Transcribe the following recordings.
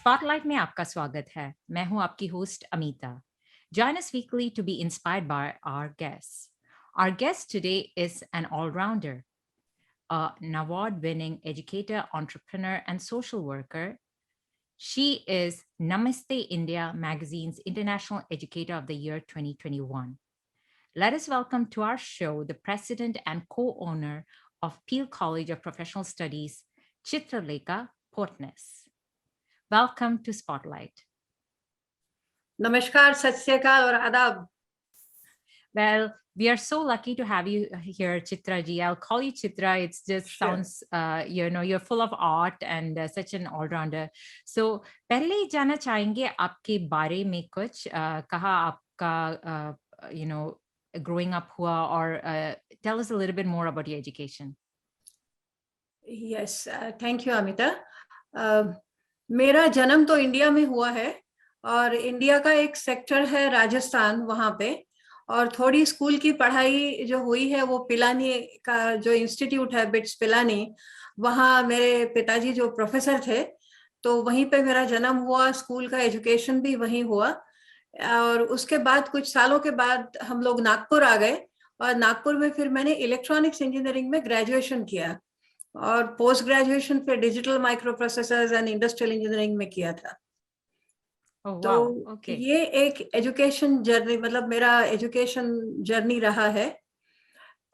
Spotlight में आपका स्वागत है। मैं हूं आपकी host Amita. Join us weekly to be inspired by our guests. Our guest today is an all-rounder, an award-winning educator, entrepreneur, and social worker. She is Namaste India magazine's International Educator of the Year 2021. Let us welcome to our show the president and co-owner of Peel College of Professional Studies, Chitralekha Portnes. Welcome to Spotlight. नमस्कार, सत श्री अकाल और आदाब. Well, we are so lucky to have you here, Chitra ji. I'll call you Chitra. It just sounds, you're full of art and such an all-rounder. So, पहले जानना चाहेंगे आपके बारे में कुछ, कहाँ आपका, growing up हुआ, or tell us a little bit more about your education. Yes, thank you, Amita. मेरा जन्म तो इंडिया में हुआ है और इंडिया का एक सेक्टर है राजस्थान, वहाँ पे, और थोड़ी स्कूल की पढ़ाई जो हुई है वो पिलानी का जो इंस्टीट्यूट है, बिट्स पिलानी, वहाँ मेरे पिताजी जो प्रोफेसर थे, तो वहीं पे मेरा जन्म हुआ. स्कूल का एजुकेशन भी वहीं हुआ और उसके बाद कुछ सालों के बाद हम लोग नागपुर आ गए और नागपुर में फिर मैंने इलेक्ट्रॉनिक्स इंजीनियरिंग में ग्रेजुएशन किया और पोस्ट ग्रेजुएशन पे digital micro processors and industrial engineering में किया था. तो ये एक एजुकेशन जर्नी, मतलब मेरा एजुकेशन जर्नी रहा है.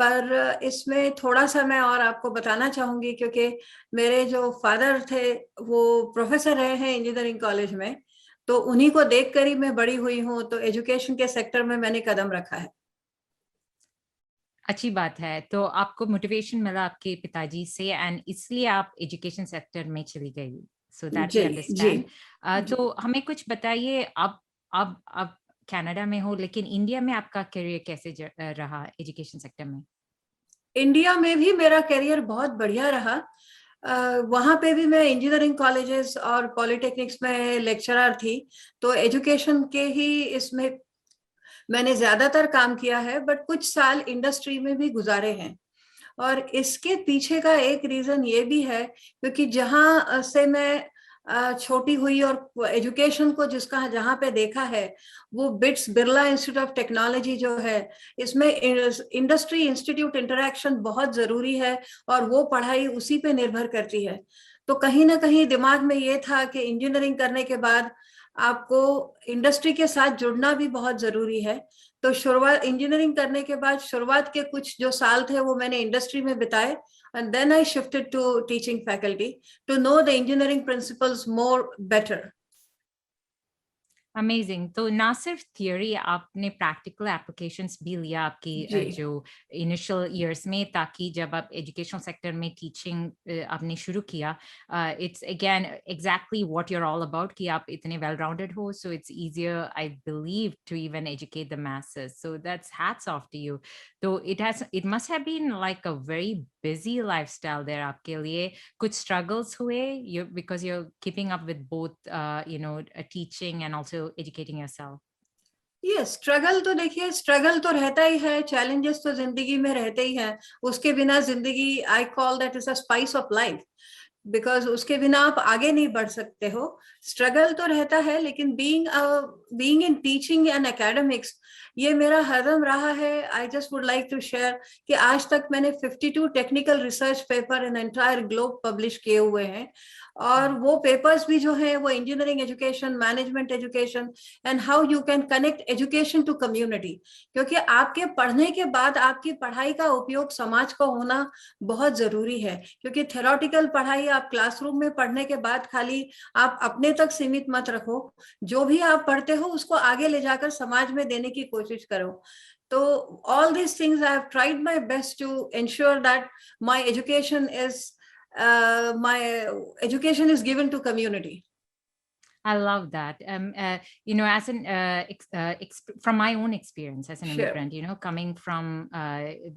पर इसमें थोड़ा सा मैं और आपको बताना चाहूंगी, क्योंकि मेरे जो फादर थे वो प्रोफेसर रहे हैं इंजीनियरिंग कॉलेज में, तो उन्हीं को देखकर ही मैं बड़ी हुई हूँ. तो एजुकेशन के सेक्टर में मैंने कदम रखा है. अच्छी बात है. तो आपको मोटिवेशन मिला आपके पिताजी से एंड इसलिए आप एजुकेशन सेक्टर में चली गई. So that we understand. तो हमें कुछ बताइए, अब कनाडा में हो, लेकिन इंडिया में आपका करियर कैसे रहा एजुकेशन सेक्टर में? इंडिया में भी मेरा करियर बहुत बढ़िया रहा. वहाँ पे भी मैं इंजीनियरिंग कॉलेजेस और पॉलिटेक्निक्स में लेक्चरर थी, तो एजुकेशन के ही इसमें मैंने ज्यादातर काम किया है, बट कुछ साल इंडस्ट्री में भी गुजारे हैं. और इसके पीछे का एक रीजन ये भी है क्योंकि जहां से मैं छोटी हुई और एजुकेशन को जिसका जहां पे देखा है वो bits Birla institute of technology जो है, इसमें इंडस्ट्री इंस्टीट्यूट इंटरेक्शन बहुत जरूरी है और वो पढ़ाई उसी पे निर्भर करती है. तो कहीं ना कहीं दिमाग में ये था कि इंजीनियरिंग करने के बाद आपको इंडस्ट्री के साथ जुड़ना भी बहुत जरूरी है. तो शुरुआत इंजीनियरिंग करने के बाद शुरुआत के कुछ जो साल थे वो मैंने इंडस्ट्री में बिताए, and then I shifted to teaching faculty to know the engineering principles more better. Amazing. तो ना सिर्फ थियोरी, आपने प्रैक्टिकल एप्लीकेशंस भी लिया आपकी जो इनिशियल इयर्स में, ताकि जब आप एजुकेशनल सेक्टर में टीचिंग आपने शुरू किया, it's again exactly what you are all about कि आप इतने वेल राउंडेड हो, so it's easier I believe to even educate the masses. So that's hats off to you. तो it must have been like a very busy lifestyle there आपके लिए. कुछ struggles हुए because you're keeping up with both teaching and also educating yourself? Yes, struggle तो देखिए, struggle तो रहता ही है, चैलेंजेस तो जिंदगी में रहते ही हैं. उसके बिना जिंदगी, I call that is a spice of life, because उसके बिना आप आगे नहीं बढ़ सकते हो. स्ट्रगल तो रहता है, लेकिन being in teaching and academics ये मेरा हरदम रहा है. I just would like to share कि आज तक मैंने 52 technical research paper in entire globe publish किए हुए हैं, और वो पेपर्स भी जो है वो engineering education, management education and how you can connect education to community. क्योंकि आपके पढ़ने के बाद आपकी पढ़ाई का उपयोग समाज को होना बहुत जरूरी है. क्योंकि थ्योरेटिकल पढ़ाई आप क्लासरूम में पढ़ने के बाद खाली आप अपने तक सीमित मत रखो, जो भी आप पढ़ते हो उसको आगे ले जाकर समाज में देने की कोशिश करो. तो all these things I have tried my best to ensure that my education is given to community. I love that. As from my own experience as an immigrant, coming from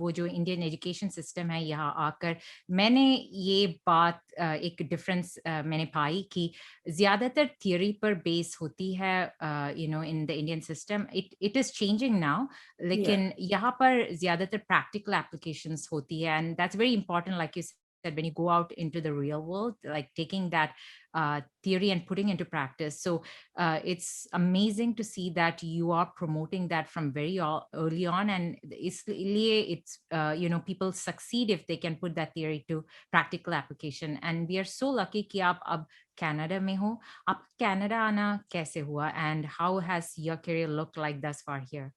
वो जो Indian education system है, यहाँ आकर मैंने ये बात एक difference मैंने पाई कि ज़्यादातर theory पर base होती है, in the Indian system. It is changing now, लेकिन यहाँ पर ज़्यादातर practical applications होती है, and that's very important, like you said, when you go out into the real world, like taking that theory and putting into practice. So it's amazing to see that you are promoting that from very early on, and it's people succeed if they can put that theory to practical application. And we are so lucky कि आप अब Canada में हो. आप Canada आना कैसे हुआ, and how has your career looked like thus far here?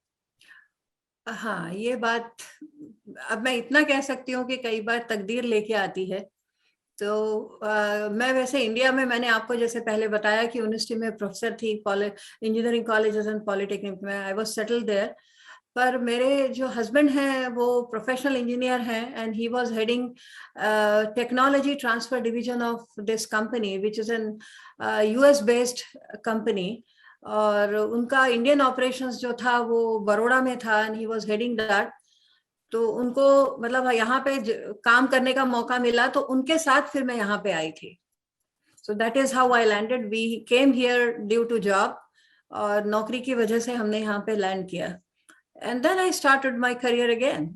हाँ, ये बात अब मैं इतना कह सकती हूँ कि कई बार तकदीर लेके आती है. तो मैं वैसे इंडिया में, मैंने आपको जैसे पहले बताया कि यूनिवर्सिटी में प्रोफेसर थी, इंजीनियरिंग कॉलेजेस एंड पॉलिटेक्निक में. I was settled there. पर मेरे जो हस्बैंड हैं वो प्रोफेशनल इंजीनियर हैं, and he was heading technology transfer division of this company which is an US based company. और उनका इंडियन ऑपरेशंस जो था वो बड़ौदा में था, and he was heading that. तो उनको मतलब यहाँ पे काम करने का मौका मिला, तो उनके साथ फिर मैं यहाँ पे आई थी. So that is how I landed. We came here due to job, और नौकरी की वजह से हमने यहाँ पे लैंड किया. And then I started my career again.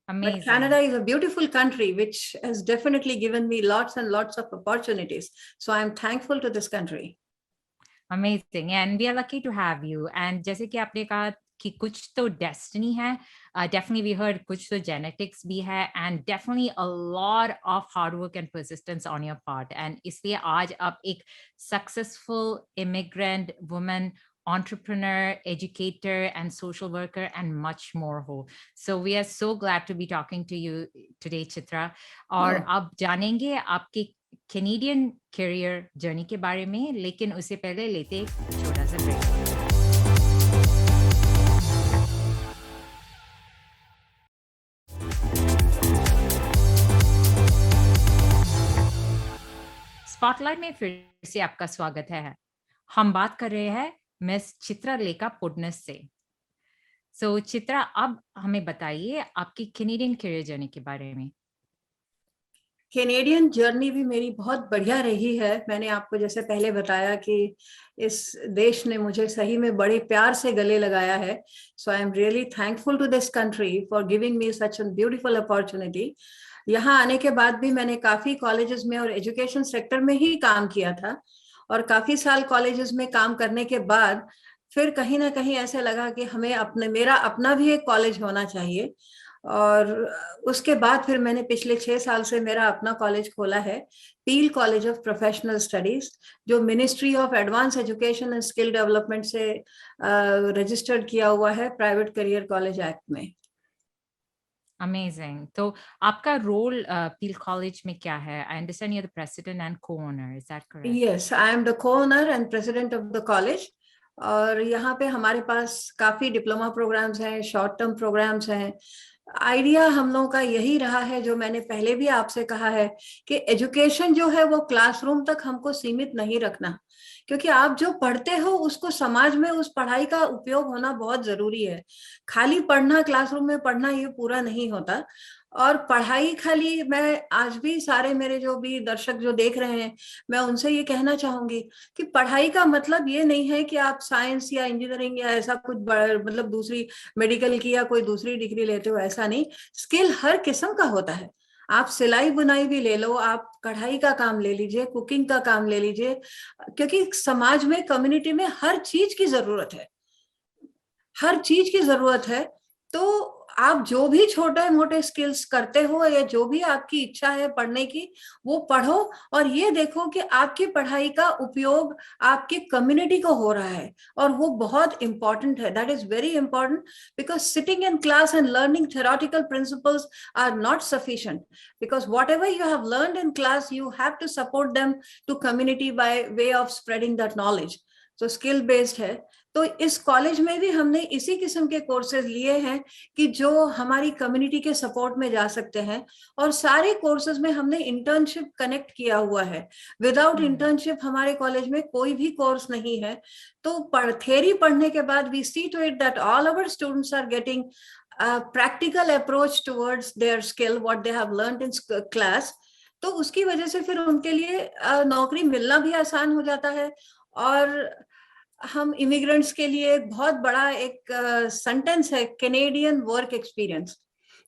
But Amazing. Canada is a beautiful country which has definitely given me lots and lots of opportunities. So I'm thankful to this country. Amazing, and we are lucky to have you. And जैसे कि आपने कहा कि कुछ तो destiny है, definitely we heard कुछ तो genetics भी है, and definitely a lot of hard work and persistence on your part. And इसलिए आज आप एक successful immigrant woman, entrepreneur, educator, and social worker, and much more हो. So we are so glad to be talking to you today, Chitra. और अब जानेंगे आपके Canadian career journey के बारे में, लेकिन उससे पहले लेते एक छोटा सा ब्रेक. स्पॉटलाइट में फिर से आपका स्वागत है. हम बात कर रहे हैं मिस चित्रा लेखा पुडनस से. सो चित्रा, अब हमें बताइए आपकी कैनेडियन करियर जर्नी के बारे में. कैनेडियन जर्नी भी मेरी बहुत बढ़िया रही है. मैंने आपको जैसे पहले बताया कि इस देश ने मुझे सही में बड़े प्यार से गले लगाया है. So I am really thankful to this country for giving me such an beautiful opportunity. यहाँ आने के बाद भी मैंने काफी कॉलेजेस में और एजुकेशन सेक्टर में ही काम किया था, और काफी साल कॉलेजेस में काम करने के बाद फिर कहीं ना कहीं ऐसे लगा कि हमें मेरा अपना भी एक कॉलेज होना चाहिए. और उसके बाद फिर मैंने पिछले 6 साल से मेरा अपना कॉलेज खोला है, Peel college of professional studies, जो ministry of advance education and skill development से रजिस्टर्ड किया हुआ है प्राइवेट करियर कॉलेज एक्ट में. अमेजिंग. तो आपका रोल पील कॉलेज में क्या है? I understand you are the president and co-owner, is that correct? Yes, I am the co-owner and president of the college. और यहाँ पे हमारे पास काफी डिप्लोमा प्रोग्राम्स हैं, शॉर्ट टर्म प्रोग्राम्स हैं. आइडिया हम लोगों का यही रहा है, जो मैंने पहले भी आपसे कहा है, कि एजुकेशन जो है वो क्लासरूम तक हमको सीमित नहीं रखना, क्योंकि आप जो पढ़ते हो उसको समाज में उस पढ़ाई का उपयोग होना बहुत जरूरी है. खाली पढ़ना, क्लासरूम में पढ़ना, ये पूरा नहीं होता. और पढ़ाई खाली, मैं आज भी सारे मेरे जो भी दर्शक जो देख रहे हैं, मैं उनसे ये कहना चाहूंगी कि पढ़ाई का मतलब ये नहीं है कि आप साइंस या इंजीनियरिंग या ऐसा कुछ मतलब दूसरी मेडिकल की या कोई दूसरी डिग्री लेते हो, ऐसा नहीं. स्किल हर किस्म का होता है. आप सिलाई बुनाई भी ले लो, आप कढ़ाई का काम ले लीजिए, कुकिंग का काम ले लीजिए, क्योंकि समाज में, कम्युनिटी में हर चीज की जरूरत है. हर चीज की जरूरत है. तो आप जो भी छोटे मोटे स्किल्स करते हो, या जो भी आपकी इच्छा है पढ़ने की, वो पढ़ो, और ये देखो कि आपकी पढ़ाई का उपयोग आपकी कम्युनिटी को हो रहा है. और वो बहुत इंपॉर्टेंट है. That is very important, because sitting in class and learning theoretical principles are not sufficient, because whatever you have learned in class, you have to support them to community by way of spreading that knowledge. तो skill based है. तो इस college में भी हमने इसी किस्म के कोर्सेज लिए हैं कि जो हमारी कम्युनिटी के सपोर्ट में जा सकते हैं. और सारे कोर्सेज में हमने इंटर्नशिप कनेक्ट किया हुआ है. विदाउट इंटर्नशिप हमारे कॉलेज में कोई भी कोर्स नहीं है. तो थ्योरी पढ़ने के बाद we see to it that all our students are getting practical approach towards their skill what they have learned in class. तो उसकी वजह से फिर उनके लिए नौकरी मिलना भी आसान हो जाता है. और हम इमिग्रेंट्स के लिए बहुत बड़ा एक सेंटेंस है, कैनेडियन वर्क एक्सपीरियंस.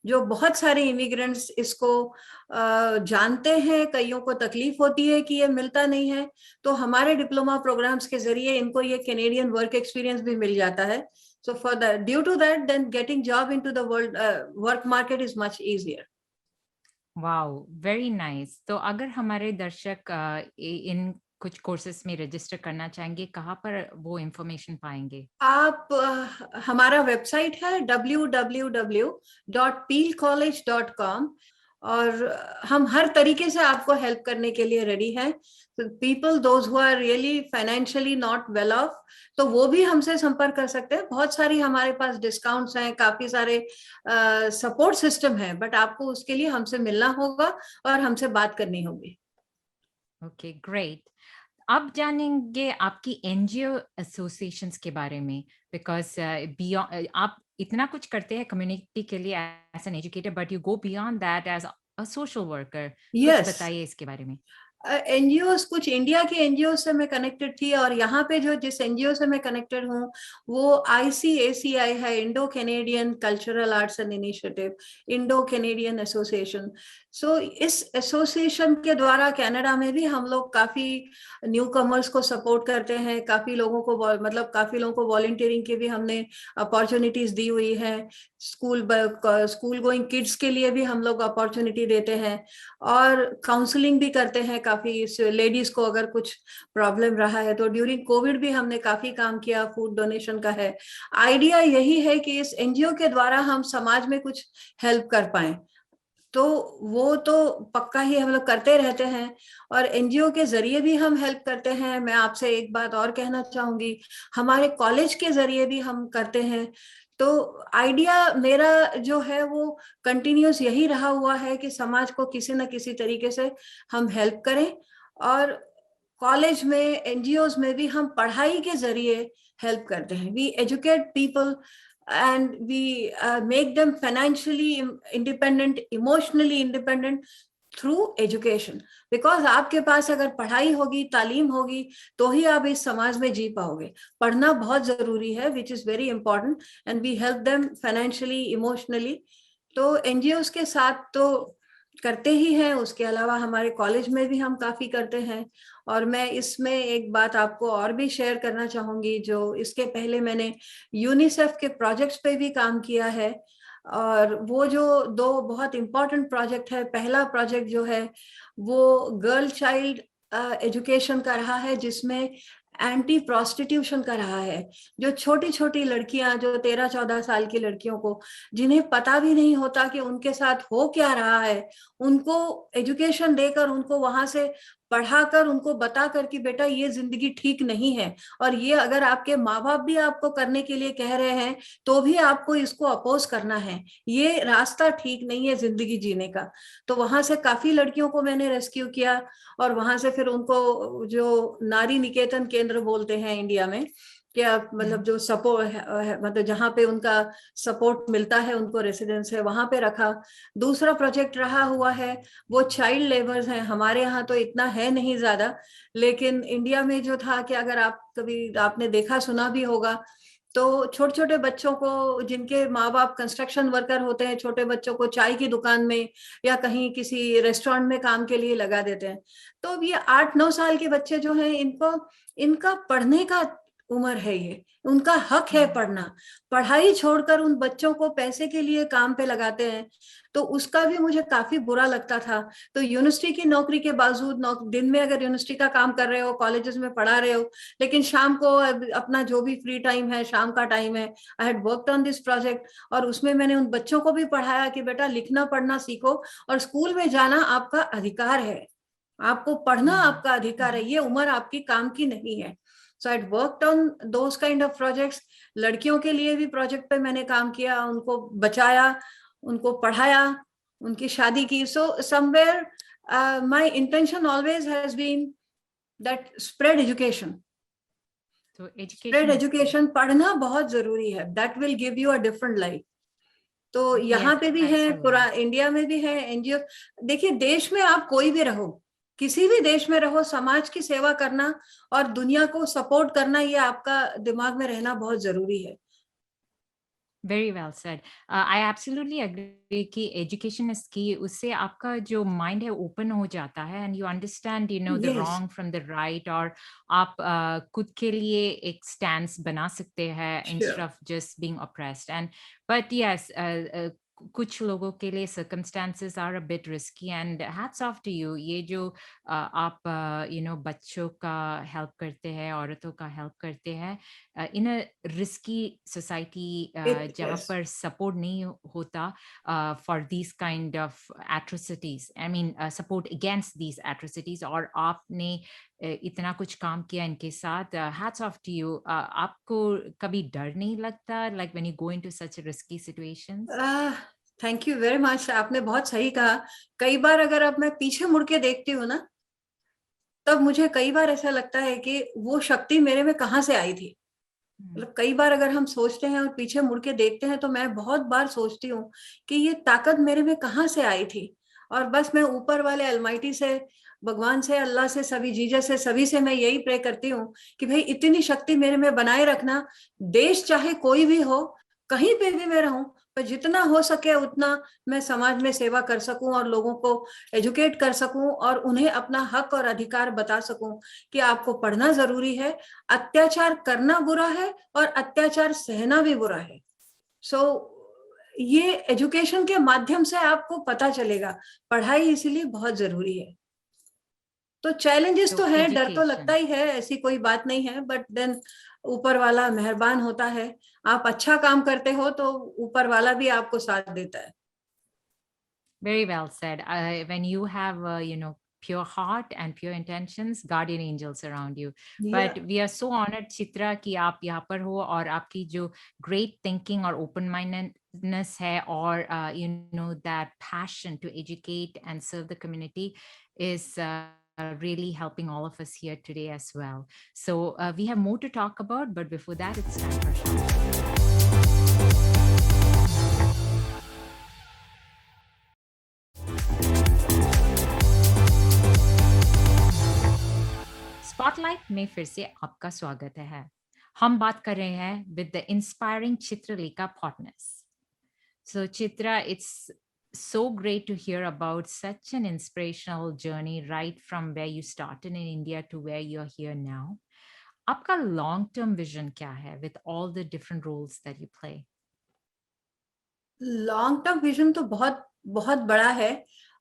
जो बहुत सारे इमिग्रेंट्स इसको जानते हैं, कईयों को तकलीफ होती है कि ये मिलता नहीं है, तो हमारे डिप्लोमा प्रोग्राम्स के जरिए इनको ये कैनेडियन वर्क एक्सपीरियंस भी मिल जाता है. So for that, due to that, then getting job into the world work market is much easier. Wow, very nice. तो अगर हमारे दर्शक इन कुछ कोर्सेस में रजिस्टर करना चाहेंगे, कहाँ पर वो इंफॉर्मेशन पाएंगे? आप हमारा वेबसाइट है www.peelcollege.com, और हम हर तरीके से आपको हेल्प करने के लिए रेडी हैं. People those who are really financially not well off, तो वो भी हमसे संपर्क कर सकते हैं. बहुत सारी हमारे पास डिस्काउंट्स हैं, काफी सारे सपोर्ट सिस्टम है, बट आपको उसके लिए हमसे मिलना होगा और हमसे बात करनी होगी. Okay, great. अब जानेंगे आपकी एनजीओ एसोसिएशंस के बारे में, बिकॉज बियॉन्ड आप इतना कुछ करते हैं कम्युनिटी के लिए as an educator, but you go beyond that as a social worker. कुछ बताइए इसके बारे में. एनजीओ कुछ इंडिया के एनजीओ से मैं कनेक्टेड थी, और यहाँ पे जो जिस एनजीओ से मैं कनेक्टेड हूँ वो ICACI है, Indo Canadian cultural arts and initiative, Indo Canadian association. So इस एसोसिएशन के द्वारा कनाडा में भी हम लोग काफी न्यू कमर्स को सपोर्ट करते हैं. काफी लोगों को काफी लोगों को वॉलंटियरिंग की भी हमने अपॉर्चुनिटीज दी हुई है. स्कूल गोइंग किड्स के लिए भी हम लोग अपॉर्चुनिटी देते हैं, और काउंसलिंग भी करते हैं काफी लेडीज को अगर कुछ प्रॉब्लम रहा है. तो ड्यूरिंग कोविड भी हमने काफी काम किया, फूड डोनेशन का है. आइडिया यही है कि इस एनजीओ के द्वारा हम समाज में कुछ हेल्प कर पाए, तो वो तो पक्का ही हम लोग करते रहते हैं, और एनजीओ के जरिए भी हम हेल्प करते हैं. मैं आपसे एक बात और कहना चाहूंगी, हमारे कॉलेज के जरिए भी हम करते हैं. तो आइडिया मेरा जो है वो कंटिन्यूस यही रहा हुआ है कि समाज को किसी न किसी तरीके से हम हेल्प करें, और कॉलेज में, एनजीओज में भी हम पढ़ाई के जरिए हेल्प करते हैं. We educate people and we make them financially independent, emotionally independent through education. Because आपके पास अगर पढ़ाई होगी, तालीम होगी, तो ही आप इस समाज में जी पाओगे. पढ़ना बहुत जरूरी है, which is very important, and we help them financially, emotionally. तो एनजीओ के साथ तो करते ही हैं, उसके अलावा हमारे कॉलेज में भी हम काफी करते हैं. और मैं इसमें एक बात आपको और भी शेयर करना चाहूंगी, जो इसके पहले मैंने यूनिसेफ के प्रोजेक्ट्स पे भी काम किया है, और वो जो 2 बहुत इंपॉर्टेंट प्रोजेक्ट है. पहला प्रोजेक्ट जो है वो गर्ल चाइल्ड एजुकेशन का रहा है, जिसमें एंटी प्रोस्टिट्यूशन का रहा है. जो छोटी छोटी लड़कियां, जो 13-14 साल की लड़कियों को, जिन्हें पता भी नहीं होता कि उनके साथ हो क्या रहा है, उनको एजुकेशन देकर, उनको वहां से पढ़ाकर, उनको बताकर कि बेटा ये जिंदगी ठीक नहीं है, और ये अगर आपके माँ बाप भी आपको करने के लिए कह रहे हैं तो भी आपको इसको अपोज करना है. ये रास्ता ठीक नहीं है जिंदगी जीने का. तो वहां से काफी लड़कियों को मैंने रेस्क्यू किया, और वहां से फिर उनको, जो नारी निकेतन केंद्र बोलते हैं इंडिया में, क्या मतलब जो सपोर्ट, मतलब जहाँ पे उनका सपोर्ट मिलता है, उनको रेसिडेंस है, वहां पे रखा. दूसरा प्रोजेक्ट रहा हुआ है वो चाइल्ड लेबर्स हैं. हमारे यहाँ तो इतना है नहीं ज्यादा, लेकिन इंडिया में जो था कि अगर आप कभी आपने देखा सुना भी होगा, तो छोटे छोटे बच्चों को, जिनके माँ बाप कंस्ट्रक्शन वर्कर होते हैं, छोटे बच्चों को चाय की दुकान में या कहीं किसी रेस्टोरेंट में काम के लिए लगा देते हैं. तो अब ये 8-9 साल के बच्चे जो हैं, इनका पढ़ने का उम्र है, ये उनका हक है पढ़ना. पढ़ाई छोड़कर उन बच्चों को पैसे के लिए काम पे लगाते हैं, तो उसका भी मुझे काफी बुरा लगता था. तो यूनिवर्सिटी की नौकरी के बावजूद, दिन में अगर यूनिवर्सिटी का काम कर रहे हो, कॉलेजेस में पढ़ा रहे हो, लेकिन शाम को अपना जो भी फ्री टाइम है, शाम का टाइम है, I had worked on this project, और उसमें मैंने उन बच्चों को भी पढ़ाया कि बेटा लिखना पढ़ना सीखो, और स्कूल में जाना आपका अधिकार है, आपको पढ़ना आपका अधिकार है, ये उम्र आपकी काम की नहीं है. So I worked on those kind of projects. लड़कियों के लिए भी प्रोजेक्ट पे मैंने काम किया, उनको बचाया, उनको पढ़ाया, उनकी शादी की. So somewhere my intention always has been that spread education. So spread education, पढ़ना बहुत जरूरी है. That will give you a different life. तो यहाँ पे भी है, पूरा इंडिया में भी है एनजीओ. देखिए, देश में आप कोई भी रहो, किसी भी देश में रहो, समाज की सेवा करना और दुनिया को सपोर्ट करना, ये आपका दिमाग में रहना बहुत जरूरी है. Very well said. I absolutely agree कि एजुकेशन इज की। उससे आपका जो माइंड है ओपन हो जाता है and you understand the Yes, wrong from the right, और आप खुद के लिए एक स्टैंड बना सकते हैं instead sure. Of just being oppressed. And but yes, कुछ लोगों के लिए circumstances are a bit risky, and hats off to you. ये जो आप बच्चों का हेल्प करते हैं, औरतों का हेल्प करते हैं इन अ रिस्की सोसाइटी जहाँ Yes. पर सपोर्ट नहीं होता for these kind of atrocities, I mean support against these atrocities, और आपने इतना कुछ काम किया इनके साथ। Hats off to you. आपको कभी डर नहीं लगता, like when you go into such risky situations? Thank you very much, आपने बहुत सही कहा। कई बार अगर अब मैं पीछे मुड़ के देखती हूँ ना, तब मुझे कई बार ऐसा लगता है कि वो शक्ति मेरे में कहाँ से आई थी। मतलब कई बार अगर हम सोचते हैं और पीछे मुड़ के देखते हैं, तो मैं बहुत बार सोचती हूँ कि ये ताकत मेरे में कहाँ से आई थी। और बस मैं ऊपर वाले अलमाइटी से, भगवान से, अल्लाह से, सभी जीसस से, सभी से मैं यही प्रे करती हूँ कि भाई इतनी शक्ति मेरे में बनाए रखना। देश चाहे कोई भी हो, कहीं पे भी मैं रहूं, पर जितना हो सके उतना मैं समाज में सेवा कर सकूं और लोगों को एजुकेट कर सकूं और उन्हें अपना हक और अधिकार बता सकूं कि आपको पढ़ना जरूरी है, अत्याचार करना बुरा है और अत्याचार सहना भी बुरा है। सो ये एजुकेशन के माध्यम से आपको पता चलेगा। पढ़ाई इसीलिए बहुत जरूरी है। तो चैलेंजेस तो तो है, डर तो लगता एजुकेशन। ही है, ऐसी कोई बात नहीं है, बट देन ऊपर वाला मेहरबान होता है। आप अच्छा काम करते हो तो ऊपर वाला भी आपको साथ देता है। Very well said. When you have, pure heart and pure intentions, guardian angels around you. या But we are so honored, Chitra, कि आप यहाँ पर हो, और आपकी जो great thinking और open mindedness है, और that passion to educate and serve the community is really helping all of us here today as well. So we have more to talk about, but before that, it's time for a short break. Spotlight में फिर से आपका स्वागत है। हम बात कर रहे हैं विद द इंस्पायरिंग चित्रलेखा पॉटनेस। So Chitra, it's so great to hear about such an inspirational journey right from where you started in India to where you're here now. आपका long term vision क्या है with all the different roles that you play? Long term vision तो बहुत बहुत बड़ा है,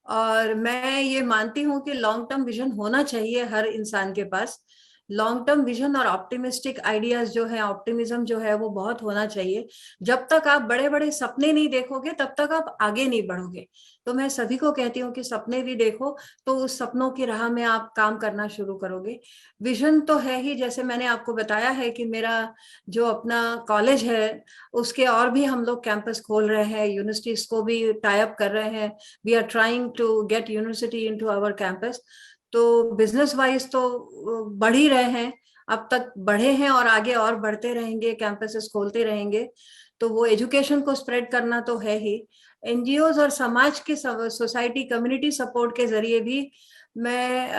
और मैं ये मानती हूँ कि लॉन्ग टर्म विजन होना चाहिए हर इंसान के पास। लॉन्ग टर्म विजन और ऑप्टिमिस्टिक आइडियाज जो है, ऑप्टिमिज्म जो है, वो बहुत होना चाहिए। जब तक आप बड़े बड़े सपने नहीं देखोगे, तब तक आप आगे नहीं बढ़ोगे। तो मैं सभी को कहती हूँ कि सपने भी देखो, तो उस सपनों की राह में आप काम करना शुरू करोगे। विजन तो है ही, जैसे मैंने आपको बताया है कि मेरा जो अपना कॉलेज है, उसके और भी हम लोग कैंपस खोल रहे हैं, यूनिवर्सिटीज को भी टाई अप कर रहे हैं। We are trying to get university into our campus. तो बिजनेस वाइज तो बढ़ ही रहे हैं, अब तक बढ़े हैं और आगे और बढ़ते रहेंगे, कैंपसेस खोलते रहेंगे। तो वो एजुकेशन को स्प्रेड करना तो है ही। एनजीओज और समाज के, सोसाइटी कम्युनिटी सपोर्ट के जरिए भी मैं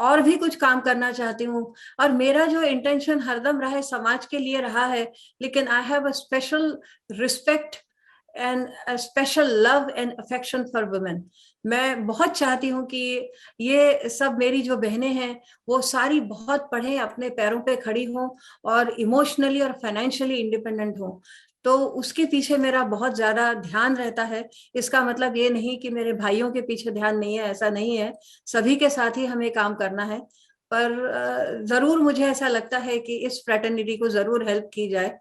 और भी कुछ काम करना चाहती हूँ। और मेरा जो इंटेंशन हरदम रहा है, समाज के लिए रहा है, लेकिन I have a special respect and special love and affection for women. मैं बहुत चाहती हूँ कि ये सब मेरी जो बहनें हैं, वो सारी बहुत पढ़ें, अपने पैरों पे खड़ी हों और इमोशनली और फाइनेंशियली इंडिपेंडेंट हों। तो उसके पीछे मेरा बहुत ज्यादा ध्यान रहता है। इसका मतलब ये नहीं कि मेरे भाइयों के पीछे ध्यान नहीं है, ऐसा नहीं है। सभी के साथ ही हमें काम करना है, पर जरूर मुझे ऐसा लगता है कि इस फ्रेटर्निटी को जरूर हेल्प की जाए।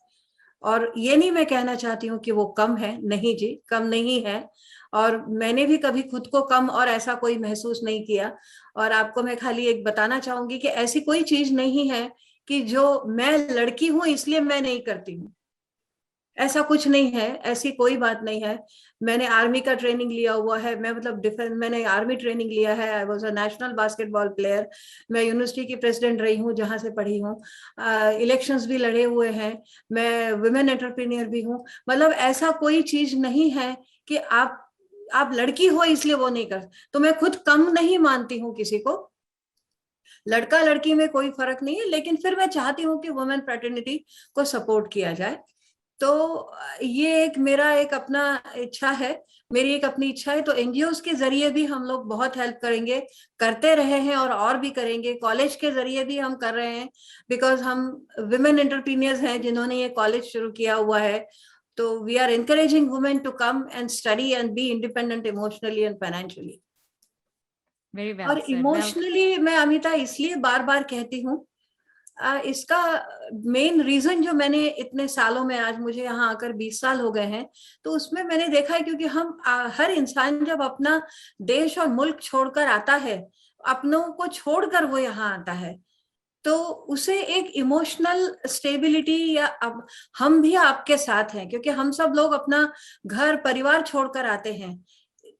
और ये नहीं मैं कहना चाहती हूँ कि वो कम है, नहीं जी, कम नहीं है। और मैंने भी कभी खुद को कम और ऐसा कोई महसूस नहीं किया। और आपको मैं खाली एक बताना चाहूंगी कि ऐसी कोई चीज नहीं है कि जो मैं लड़की हूं इसलिए मैं नहीं करती हूँ। ऐसा कुछ नहीं है, ऐसी कोई बात नहीं है। मैंने आर्मी का ट्रेनिंग लिया हुआ है, मैं मतलब डिफेंस, मैंने आर्मी ट्रेनिंग लिया है। I was a national basketball player. मैं यूनिवर्सिटी की प्रेसिडेंट रही हूँ जहां से पढ़ी हूँ। इलेक्शंस भी लड़े हुए हैं। मैं वुमेन एंटरप्रेन्योर भी हूँ। मतलब ऐसा कोई चीज नहीं है कि आप लड़की हो इसलिए वो नहीं कर। तो मैं खुद कम नहीं मानती हूँ किसी को। लड़का लड़की में कोई फर्क नहीं है, लेकिन फिर मैं चाहती हूँ कि वुमेन फ्रेटर्निटी को सपोर्ट किया जाए। तो ये एक मेरा एक अपना इच्छा है, मेरी एक अपनी इच्छा है। तो एनजीओस के जरिए भी हम लोग बहुत हेल्प करेंगे, करते रहे हैं और भी करेंगे। कॉलेज के जरिए भी हम कर रहे हैं, बिकॉज हम विमेन एंटरप्रीनियर्स हैं जिन्होंने ये कॉलेज शुरू किया हुआ है। तो we are encouraging women to come and study and be independent emotionally and financially. Very well और सेड। वेल, इमोशनली मैं अमिता इसलिए बार बार कहती हूँ, इसका मेन रीजन जो मैंने इतने सालों में, आज मुझे यहाँ आकर 20 साल हो गए हैं, तो उसमें मैंने देखा है क्योंकि हम हर इंसान जब अपना देश और मुल्क छोड़कर आता है, अपनों को छोड़कर वो यहाँ आता है, तो उसे एक इमोशनल स्टेबिलिटी, या अब हम भी आपके साथ हैं क्योंकि हम सब लोग अपना घर परिवार छोड़कर आते हैं,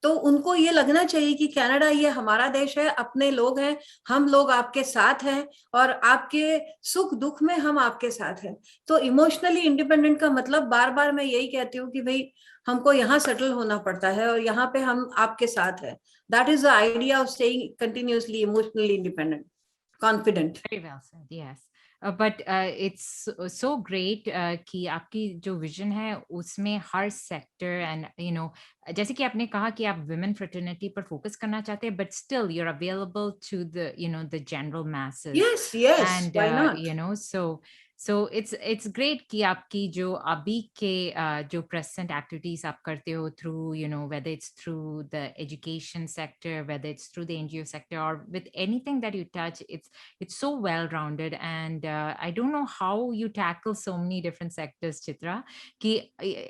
तो उनको ये लगना चाहिए कि कनाडा ये हमारा देश है, अपने लोग हैं, हम लोग आपके साथ हैं और आपके सुख दुख में हम आपके साथ हैं। तो इमोशनली इंडिपेंडेंट का मतलब बार बार मैं यही कहती हूँ कि भाई हमको यहाँ सेटल होना पड़ता है और यहाँ पे हम आपके साथ हैं। That is the idea of staying continuously emotionally independent, confident. very well said, yes. But it's so great कि आपकी जो विजन है उसमें हर सेक्टर एंड जैसे कि आपने कहा कि आप विमेन फ्रेटर्निटी पर फोकस करना चाहते हैं, but still you are available to the the general masses. Yes yes, And why not. so it's great कि आपकी जो अभी के जो present activities आप करते हो through whether it's through the education sector, whether it's through the NGO sector, or with anything that you touch, it's so well rounded. And I don't know how you tackle so many different sectors, Chitra, कि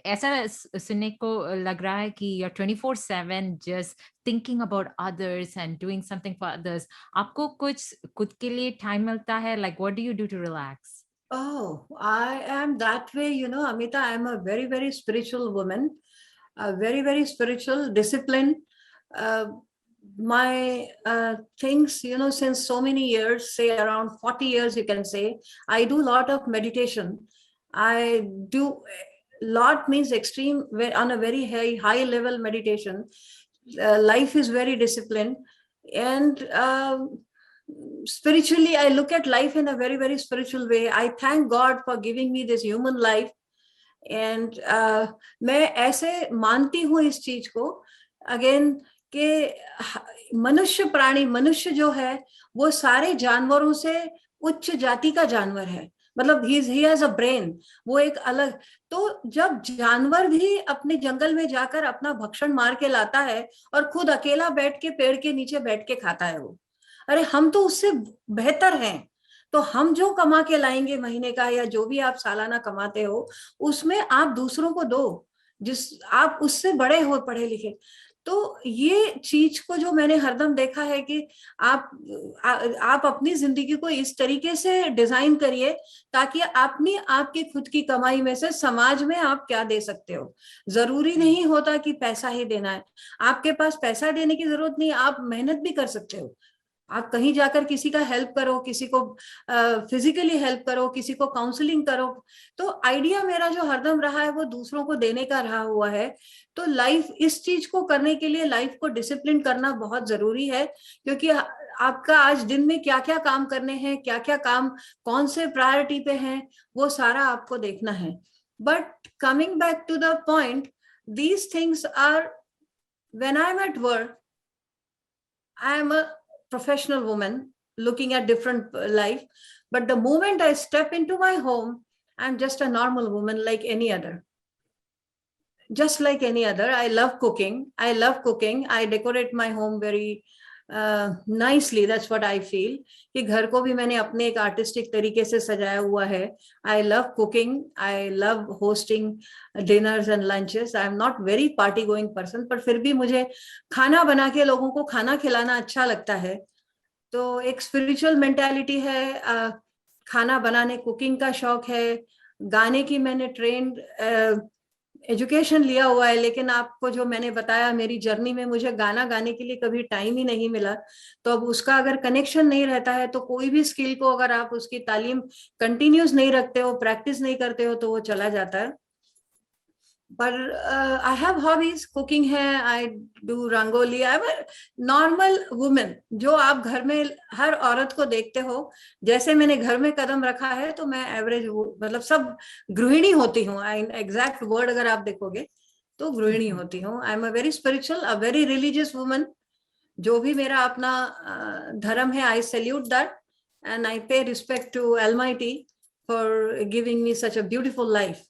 ऐसा सुनने को लग रहा है कि you're 24/7 just thinking about others and doing something for others. आपको कुछ खुद के लिए टाइम मिलता है? Like, what do you do to relax? Oh, I am that way, Amita. I am a very, very spiritual woman, a very, very spiritual, disciplined. Uh, my things, since so many years, say around 40 years, you can say, I do a lot of meditation. I do, lot means extreme, on a very high level meditation. Life is very disciplined. And spiritually, I look at life in a very, very spiritual way. I thank God for giving me this human life. And मैं ऐसे मानती हूँ इस चीज को, again, कि मनुष्य जो है वो सारे जानवरों से उच्च जाति का जानवर है। मतलब he has a brain, वो एक अलग। तो जब जानवर भी अपने जंगल में जाकर अपना भक्षण मार के लाता है और खुद अकेला बैठ के पेड़ के नीचे बैठ के खाता है वो, अरे हम तो उससे बेहतर हैं। तो हम जो कमा के लाएंगे महीने का या जो भी आप सालाना कमाते हो, उसमें आप दूसरों को दो, जिस आप उससे बड़े हो पढ़े लिखे। तो ये चीज को जो मैंने हरदम देखा है कि आप अपनी जिंदगी को इस तरीके से डिजाइन करिए ताकि आपकी खुद की कमाई में से समाज में आप क्या दे सकते हो। जरूरी नहीं होता कि पैसा ही देना है, आपके पास पैसा देने की जरूरत नहीं, आप मेहनत भी कर सकते हो। आप कहीं जाकर किसी का हेल्प करो, किसी को फिजिकली हेल्प करो, किसी को काउंसलिंग करो। तो आइडिया मेरा जो हरदम रहा है वो दूसरों को देने का रहा हुआ है। तो लाइफ, इस चीज को करने के लिए लाइफ को डिसिप्लिन करना बहुत जरूरी है, क्योंकि आपका आज दिन में क्या क्या काम करने हैं, क्या क्या काम कौन से प्रायोरिटी पे हैं, वो सारा आपको देखना है। But coming back to the point, these things are, when I am at work, I am a professional woman looking at different life, but the moment I step into my home, I'm just a normal woman like any other. Just like any other. I love cooking. I decorate my home very nicely. That's what I feel. कि घर को भी मैंने अपने एक artistic तरीके से सजाया हुआ है। I love cooking. I love hosting dinners and lunches. I am not very party going person, पर फिर भी मुझे खाना बना के लोगों को खाना खिलाना अच्छा लगता है। तो एक स्पिरिचुअल मेंटालिटी है, खाना बनाने, कुकिंग का शौक है, गाने की मैंने ट्रेंड एजुकेशन लिया हुआ है, लेकिन आपको जो मैंने बताया मेरी जर्नी में मुझे गाना गाने के लिए कभी टाइम ही नहीं मिला। तो अब उसका अगर कनेक्शन नहीं रहता है तो कोई भी स्किल को अगर आप उसकी तालीम कंटिन्यूस नहीं रखते हो, प्रैक्टिस नहीं करते हो, तो वो चला जाता है। But I have hobbies. Cooking है, I do rangoli. I'm a normal woman. जो आप घर में हर औरत को देखते हो, जैसे मैंने घर में कदम रखा है, तो मैं एवरेज, मतलब सब गृहिणी होती हूँ. एग्जैक्ट वर्ड अगर आप देखोगे तो गृहिणी होती हूँ. I am a very spiritual, a very religious woman. जो भी मेरा अपना धर्म है, I salute that and I pay respect to Almighty for giving me such a beautiful life.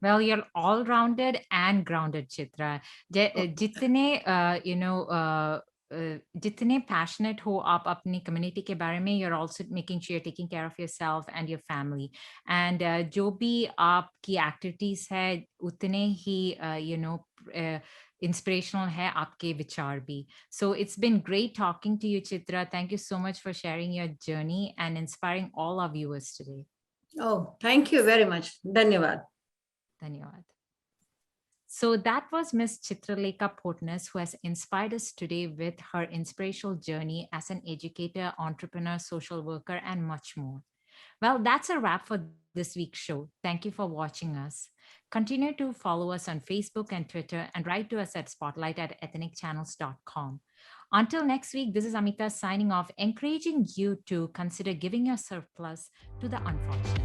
Well, you're all-rounded and grounded, Chitra. जितने जितने passionate हो आप अपनी community के बारे में, you're also making sure you're taking care of yourself and your family. And जो भी आपकी activities है, उतने ही inspirational है आपके विचार भी. So it's been great talking to you, Chitra. Thank you so much for sharing your journey and inspiring all our viewers today. Oh, thank you very much. Dhanyavad. Dhanyawad. So that was Miss Chitralekha Portnes, who has inspired us today with her inspirational journey as an educator, entrepreneur, social worker, and much more. Well, that's a wrap for this week's show. Thank you for watching us. Continue to follow us on Facebook and Twitter and write to us at spotlight@ethnicchannels.com. Until next week, this is Amita signing off, encouraging you to consider giving your surplus to the unfortunate.